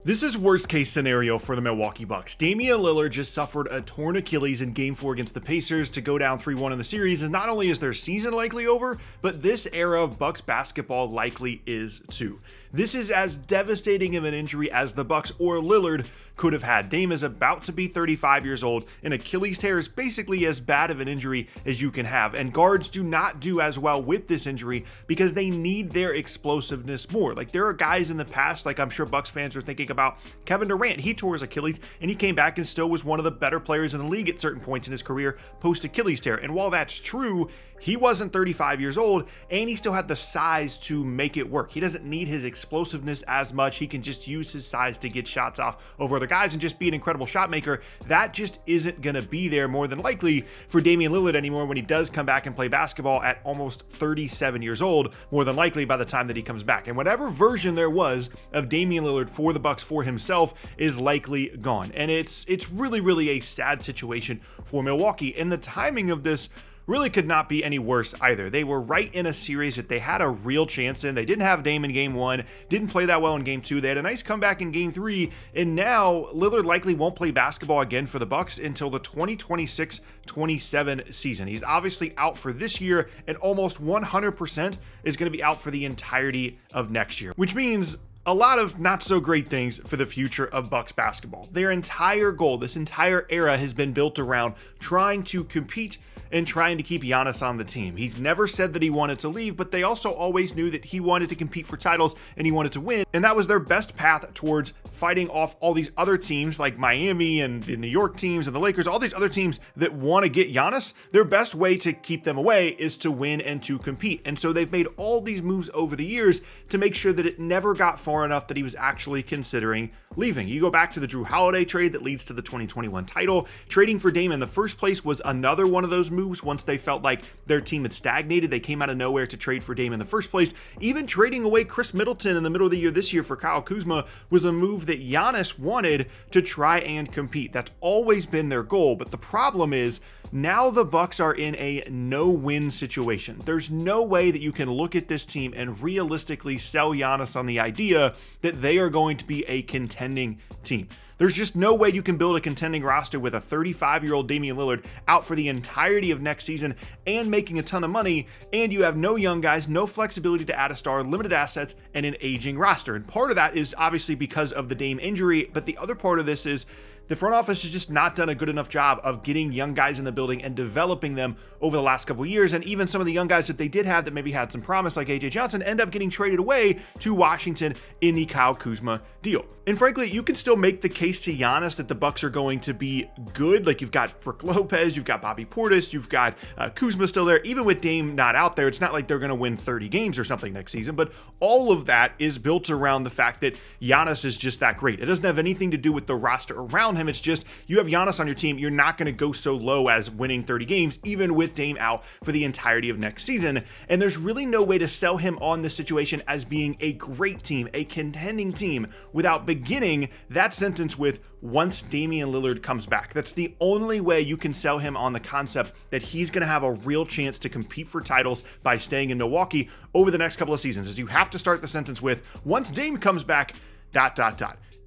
This is worst case scenario for the Milwaukee Bucks. Damian Lillard just suffered a torn Achilles in Game 4 against the Pacers to go down 3-1 in the series, and not only is their season likely over, but this era of Bucks basketball likely is too. This is as devastating of an injury as the Bucks or Lillard could have had. Dame is about to be 35 years old, and Achilles tear is basically as bad of an injury as you can have, and guards do not do as well with this injury because they need their explosiveness more. Like, there are guys in the past, like I'm sure Bucks fans are thinking about Kevin Durant. He tore his Achilles, and he came back and still was one of the better players in the league at certain points in his career post-Achilles tear. And while that's true, he wasn't 35 years old, and he still had the size to make it work. He doesn't need his explosiveness as much. He can just use his size to get shots off over other guys and just be an incredible shot maker. That just isn't going to be there more than likely for Damian Lillard anymore when he does come back and play basketball at almost 37 years old, more than likely by the time that he comes back. And whatever version there was of Damian Lillard for the Bucks for himself is likely gone. And it's really a sad situation for Milwaukee. And the timing of this really could not be any worse either. They were right in a series that they had a real chance in. They didn't have Dame in Game 1, didn't play that well in Game 2. They had a nice comeback in Game 3, and now Lillard likely won't play basketball again for the Bucks until the 2026-27 season. He's obviously out for this year, and almost 100% is going to be out for the entirety of next year, which means a lot of not so great things for the future of Bucks basketball. Their entire goal, this entire era, has been built around trying to compete and trying to keep Giannis on the team. He's never said that he wanted to leave, but they also always knew that he wanted to compete for titles and he wanted to win. And that was their best path towards fighting off all these other teams like Miami and the New York teams and the Lakers, all these other teams that want to get Giannis. Their best way to keep them away is to win and to compete. And so they've made all these moves over the years to make sure that it never got far enough that he was actually considering leaving. You go back to the Drew Holiday trade that leads to the 2021 title. Trading for Dame in the first place was another one of those moves. Once they felt like their team had stagnated, they came out of nowhere to trade for Dame in the first place. Even trading away Chris Middleton in the middle of the year this year for Kyle Kuzma was a move that Giannis wanted to try and compete. That's always been their goal, but the problem is now the Bucks are in a no-win situation. There's no way that you can look at this team and realistically sell Giannis on the idea that they are going to be a contending team. There's just no way you can build a contending roster with a 35-year-old Damian Lillard out for the entirety of next season and making a ton of money, and you have no young guys, no flexibility to add a star, limited assets, and an aging roster. And part of that is obviously because of the Dame injury, but the other part of this is the front office has just not done a good enough job of getting young guys in the building and developing them over the last couple of years. And even some of the young guys that they did have that maybe had some promise, like AJ Johnson, end up getting traded away to Washington in the Kyle Kuzma deal. And frankly, you can still make the case to Giannis that the Bucks are going to be good. Like, you've got Brook Lopez, you've got Bobby Portis, you've got Kuzma still there. Even with Dame not out there, it's not like they're going to win 30 games or something next season. But all of that is built around the fact that Giannis is just that great. It doesn't have anything to do with the roster around him. It's just you have Giannis on your team. You're not going to go so low as winning 30 games, even with Dame out for the entirety of next season. And there's really no way to sell him on this situation as being a great team, a contending team, without beginning that sentence with once Damian Lillard comes back. That's the only way you can sell him on the concept that he's going to have a real chance to compete for titles by staying in Milwaukee over the next couple of seasons, is you have to start the sentence with once Dame comes back, ...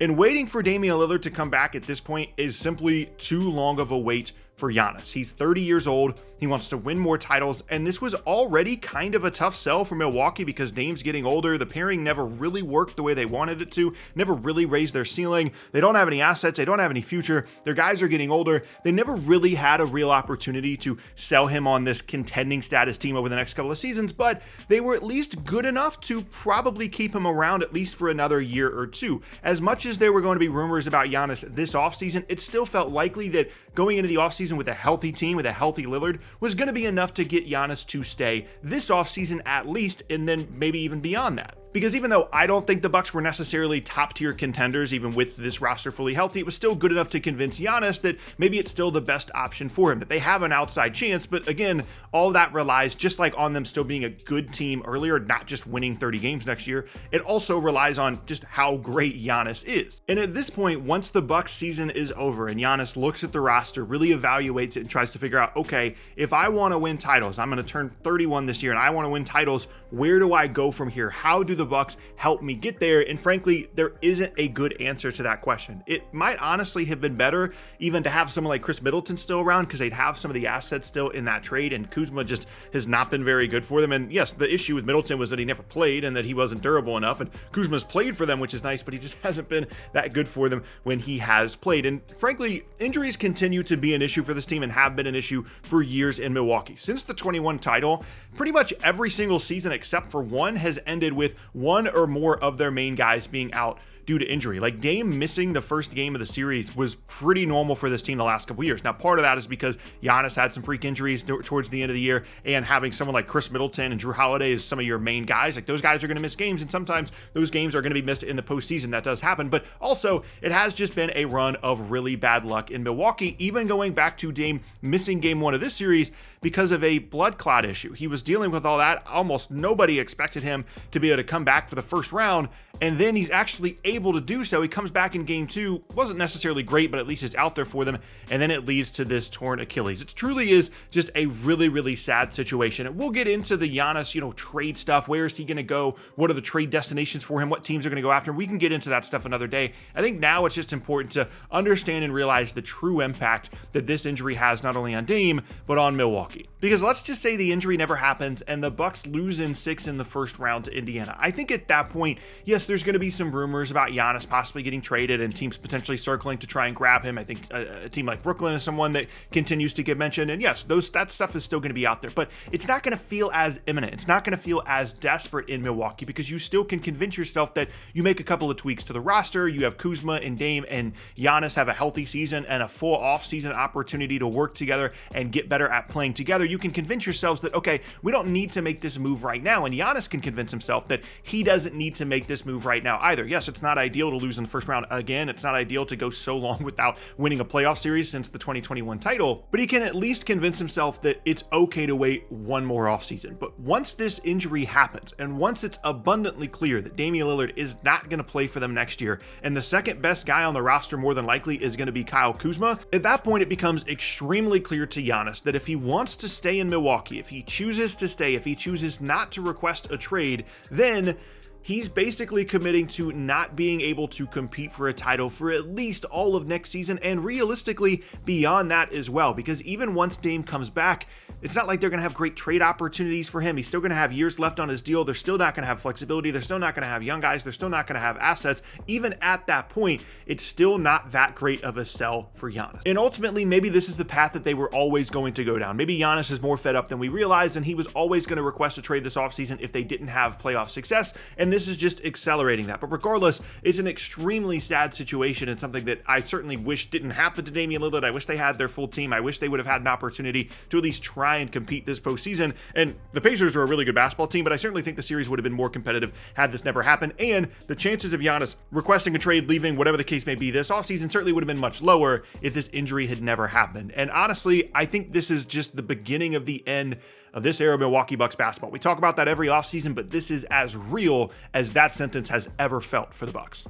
And waiting for Damian Lillard to come back at this point is simply too long of a wait for Giannis. He's 30 years old. He wants to win more titles, and this was already kind of a tough sell for Milwaukee because Dame's getting older. The pairing never really worked the way they wanted it to, never really raised their ceiling. They don't have any assets. They don't have any future. Their guys are getting older. They never really had a real opportunity to sell him on this contending status team over the next couple of seasons, but they were at least good enough to probably keep him around at least for another year or two. As much as there were going to be rumors about Giannis this offseason, it still felt likely that going into the offseason with a healthy team, with a healthy Lillard, was going to be enough to get Giannis to stay this offseason at least, and then maybe even beyond that. Because even though I don't think the Bucks were necessarily top tier contenders, even with this roster fully healthy, it was still good enough to convince Giannis that maybe it's still the best option for him, that they have an outside chance. But again, all that relies just like on them still being a good team earlier, not just winning 30 games next year. It also relies on just how great Giannis is. And at this point, once the Bucks season is over and Giannis looks at the roster, really evaluates it and tries to figure out, okay, if I want to win titles, I'm going to turn 31 this year and I want to win titles where do I go from here? How do the Bucks help me get there? And frankly, there isn't a good answer to that question. It might honestly have been better even to have someone like Chris Middleton still around, because they'd have some of the assets still in that trade, and Kuzma just has not been very good for them. And yes, the issue with Middleton was that he never played and that he wasn't durable enough, and Kuzma's played for them, which is nice, but he just hasn't been that good for them when he has played. And frankly, injuries continue to be an issue for this team and have been an issue for years in Milwaukee. Since the 21 title, pretty much every single season except for one has ended with one or more of their main guys being out due to injury. Like Dame missing the first game of the series was pretty normal for this team the last couple years. Now, part of that is because Giannis had some freak injuries towards the end of the year, and having someone like Chris Middleton and Drew Holiday as some of your main guys, like those guys are going to miss games, and sometimes those games are going to be missed in the postseason. That does happen, but also it has just been a run of really bad luck in Milwaukee, even going back to Dame missing game one of this series because of a blood clot issue. He was dealing with all that. Almost nobody expected him to be able to come back for the first round, and then he's actually able to do so. He comes back in game two, wasn't necessarily great, but at least is out there for them, and then it leads to this torn Achilles. It truly is just a really, really sad situation. And we'll get into the Giannis, trade stuff. Where is he going to go? What are the trade destinations for him? What teams are going to go after him? We can get into that stuff another day. I think now it's just important to understand and realize the true impact that this injury has, not only on Dame, but on Milwaukee. Because let's just say the injury never happens and the Bucks lose in 6 in the first round to Indiana. I think at that point, yes, there's going to be some rumors about Giannis possibly getting traded and teams potentially circling to try and grab him. I think a team like Brooklyn is someone that continues to get mentioned. And yes, that stuff is still going to be out there, but it's not going to feel as imminent. It's not going to feel as desperate in Milwaukee, because you still can convince yourself that you make a couple of tweaks to the roster. You have Kuzma and Dame and Giannis have a healthy season and a full offseason opportunity to work together and get better at playing together. You can convince yourselves that, okay, we don't need to make this move right now. And Giannis can convince himself that he doesn't need to make this move right now either. Yes, it's not ideal to lose in the first round again. It's not ideal to go so long without winning a playoff series since the 2021 title, but he can at least convince himself that it's okay to wait one more offseason. But once this injury happens, and once it's abundantly clear that Damian Lillard is not going to play for them next year, and the second best guy on the roster more than likely is going to be Kyle Kuzma, at that point it becomes extremely clear to Giannis that if he wants to stay in Milwaukee, if he chooses to stay, if he chooses not to request a trade, then he's basically committing to not being able to compete for a title for at least all of next season, and realistically beyond that as well, because even once Dame comes back, it's not like they're going to have great trade opportunities for him. He's still going to have years left on his deal. They're still not going to have flexibility. They're still not going to have young guys. They're still not going to have assets. Even at that point, it's still not that great of a sell for Giannis. And ultimately, maybe this is the path that they were always going to go down. Maybe Giannis is more fed up than we realized, and he was always going to request a trade this offseason if they didn't have playoff success, and this is just accelerating that. But regardless, it's an extremely sad situation, and something that I certainly wish didn't happen to Damian Lillard. I wish they had their full team. I wish they would have had an opportunity to at least try and compete this postseason. And the Pacers are a really good basketball team, but I certainly think the series would have been more competitive had this never happened. And the chances of Giannis requesting a trade, leaving, whatever the case may be, this offseason certainly would have been much lower if this injury had never happened. And honestly, I think this is just the beginning of the end of this era of Milwaukee Bucks basketball. We talk about that every offseason, but this is as real as that sentence has ever felt for the Bucks.